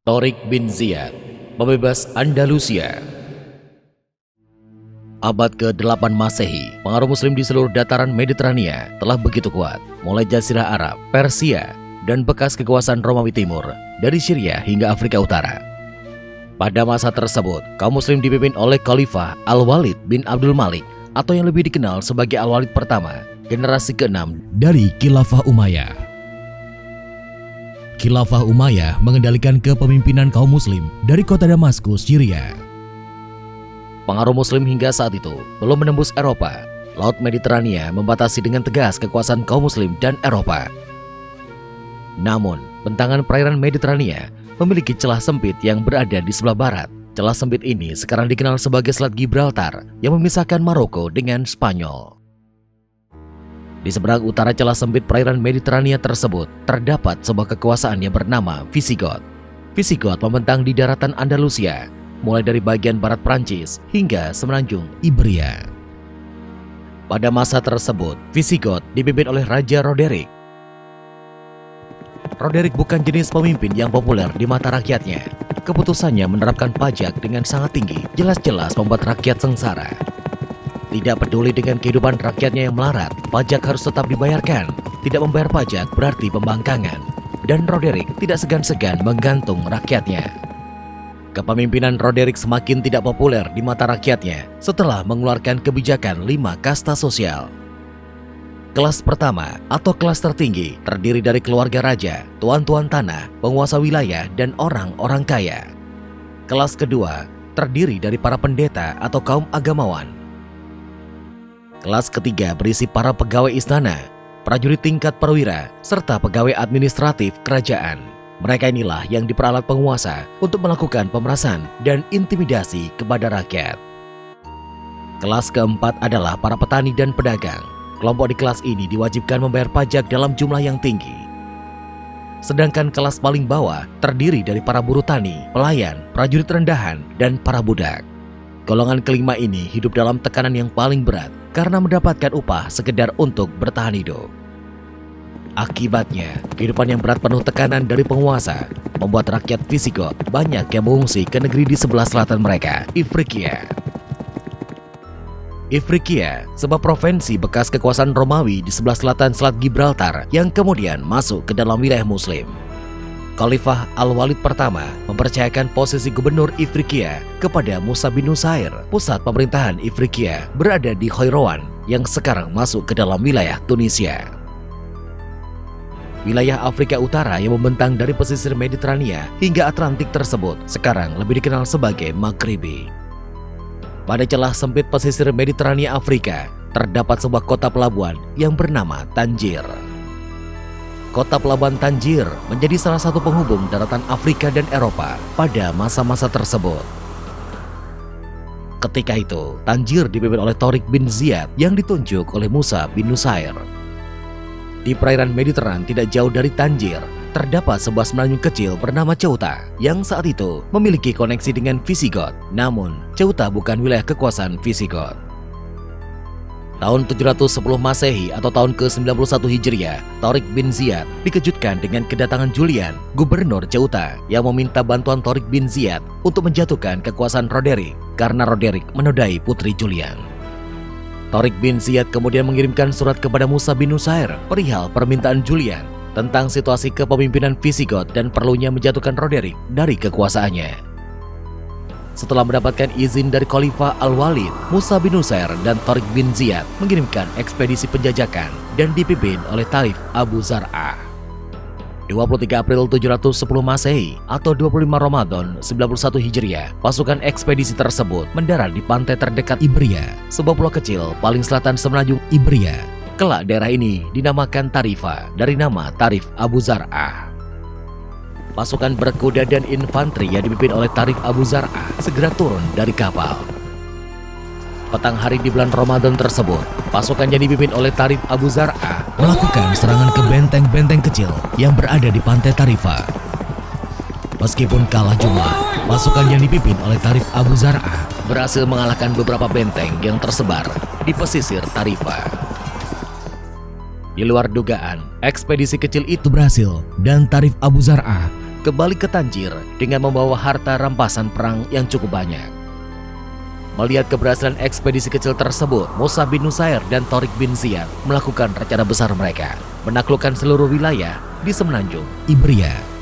Tariq bin Ziyad, pembebas Andalusia. Abad ke-8 Masehi, pengaruh Muslim di seluruh dataran Mediterania telah begitu kuat, mulai Jazirah Arab, Persia, dan bekas kekuasaan Romawi Timur, dari Syria hingga Afrika Utara. Pada masa tersebut, kaum Muslim dipimpin oleh Khalifah Al-Walid bin Abdul Malik, atau yang lebih dikenal sebagai Al-Walid pertama, generasi ke-6 dari Khilafah Umayyah. Khilafah Umayyah mengendalikan kepemimpinan kaum Muslim dari kota Damaskus, Syria. Pengaruh Muslim hingga saat itu belum menembus Eropa. Laut Mediterania membatasi dengan tegas kekuasaan kaum Muslim dan Eropa. Namun, bentangan perairan Mediterania memiliki celah sempit yang berada di sebelah barat. Celah sempit ini sekarang dikenal sebagai Selat Gibraltar yang memisahkan Maroko dengan Spanyol. Di seberang utara celah sempit perairan Mediterania tersebut, terdapat sebuah kekuasaan yang bernama Visigoth. Visigoth membentang di daratan Andalusia, mulai dari bagian barat Prancis hingga semenanjung Iberia. Pada masa tersebut, Visigoth dipimpin oleh Raja Roderick. Roderick bukan jenis pemimpin yang populer di mata rakyatnya. Keputusannya menerapkan pajak dengan sangat tinggi, jelas-jelas membuat rakyat sengsara. Tidak peduli dengan kehidupan rakyatnya yang melarat, pajak harus tetap dibayarkan. Tidak membayar pajak berarti pembangkangan. Dan Roderick tidak segan-segan menggantung rakyatnya. Kepemimpinan Roderick semakin tidak populer di mata rakyatnya setelah mengeluarkan kebijakan 5 kasta sosial. Kelas pertama atau kelas tertinggi terdiri dari keluarga raja, tuan-tuan tanah, penguasa wilayah, dan orang-orang kaya. Kelas kedua terdiri dari para pendeta atau kaum agamawan. Kelas ketiga berisi para pegawai istana, prajurit tingkat perwira, serta pegawai administratif kerajaan. Mereka inilah yang diperalat penguasa untuk melakukan pemerasan dan intimidasi kepada rakyat. Kelas keempat adalah para petani dan pedagang. Kelompok di kelas ini diwajibkan membayar pajak dalam jumlah yang tinggi. Sedangkan kelas paling bawah terdiri dari para buruh tani, pelayan, prajurit rendahan, dan para budak. Golongan kelima ini hidup dalam tekanan yang paling berat karena mendapatkan upah sekedar untuk bertahan hidup. Akibatnya, kehidupan yang berat penuh tekanan dari penguasa membuat rakyat Visigoth banyak yang mengungsi ke negeri di sebelah selatan mereka, Ifriqiya. Ifriqiya, sebuah provinsi bekas kekuasaan Romawi di sebelah selatan Selat Gibraltar yang kemudian masuk ke dalam wilayah Muslim. Khalifah Al-Walid pertama mempercayakan posisi gubernur Ifriqiya kepada Musa bin Nusair. Pusat pemerintahan Ifriqiya berada di Khairouan yang sekarang masuk ke dalam wilayah Tunisia. Wilayah Afrika Utara yang membentang dari pesisir Mediterania hingga Atlantik tersebut sekarang lebih dikenal sebagai Maghribi. Pada celah sempit pesisir Mediterania Afrika terdapat sebuah kota pelabuhan yang bernama Tangier. Kota pelabuhan Tangier menjadi salah satu penghubung daratan Afrika dan Eropa pada masa-masa tersebut. Ketika itu, Tangier dipimpin oleh Tariq bin Ziyad yang ditunjuk oleh Musa bin Nusair. Di perairan Mediteran tidak jauh dari Tangier, terdapat sebuah semenanjung kecil bernama Ceuta yang saat itu memiliki koneksi dengan Visigoth. Namun, Ceuta bukan wilayah kekuasaan Visigoth. Tahun 710 Masehi atau tahun ke-91 Hijriah, Tariq bin Ziyad dikejutkan dengan kedatangan Julian, gubernur Ceuta, yang meminta bantuan Tariq bin Ziyad untuk menjatuhkan kekuasaan Roderick karena Roderick menodai putri Julian. Tariq bin Ziyad kemudian mengirimkan surat kepada Musa bin Nusair perihal permintaan Julian tentang situasi kepemimpinan Visigoth dan perlunya menjatuhkan Roderick dari kekuasaannya. Setelah mendapatkan izin dari Khalifah Al-Walid, Musa bin Nusair dan Tariq bin Ziyad mengirimkan ekspedisi penjajakan dan dipimpin oleh Taif Abu Zar'ah. 23 April 710 Masehi atau 25 Ramadan 91 Hijriah, pasukan ekspedisi tersebut mendarat di pantai terdekat Iberia, sebuah pulau kecil paling selatan semenanjung Iberia. Kelak daerah ini dinamakan Tarifa dari nama Taif Abu Zar'ah. Pasukan berkuda dan infanteri yang dipimpin oleh Taif Abu Zar'ah segera turun dari kapal. Petang hari di bulan Ramadan tersebut, pasukan yang dipimpin oleh Taif Abu Zar'ah melakukan serangan ke benteng-benteng kecil yang berada di pantai Tarifa. Meskipun kalah jumlah, pasukan yang dipimpin oleh Taif Abu Zar'ah berhasil mengalahkan beberapa benteng yang tersebar di pesisir Tarifa. Di luar dugaan, ekspedisi kecil itu berhasil dan Taif Abu Zar'ah kembali ke Tanjir dengan membawa harta rampasan perang yang cukup banyak. Melihat keberhasilan ekspedisi kecil tersebut, Musa bin Nusair dan Tariq bin Ziyad melakukan rencana besar mereka, menaklukkan seluruh wilayah di semenanjung Ibria.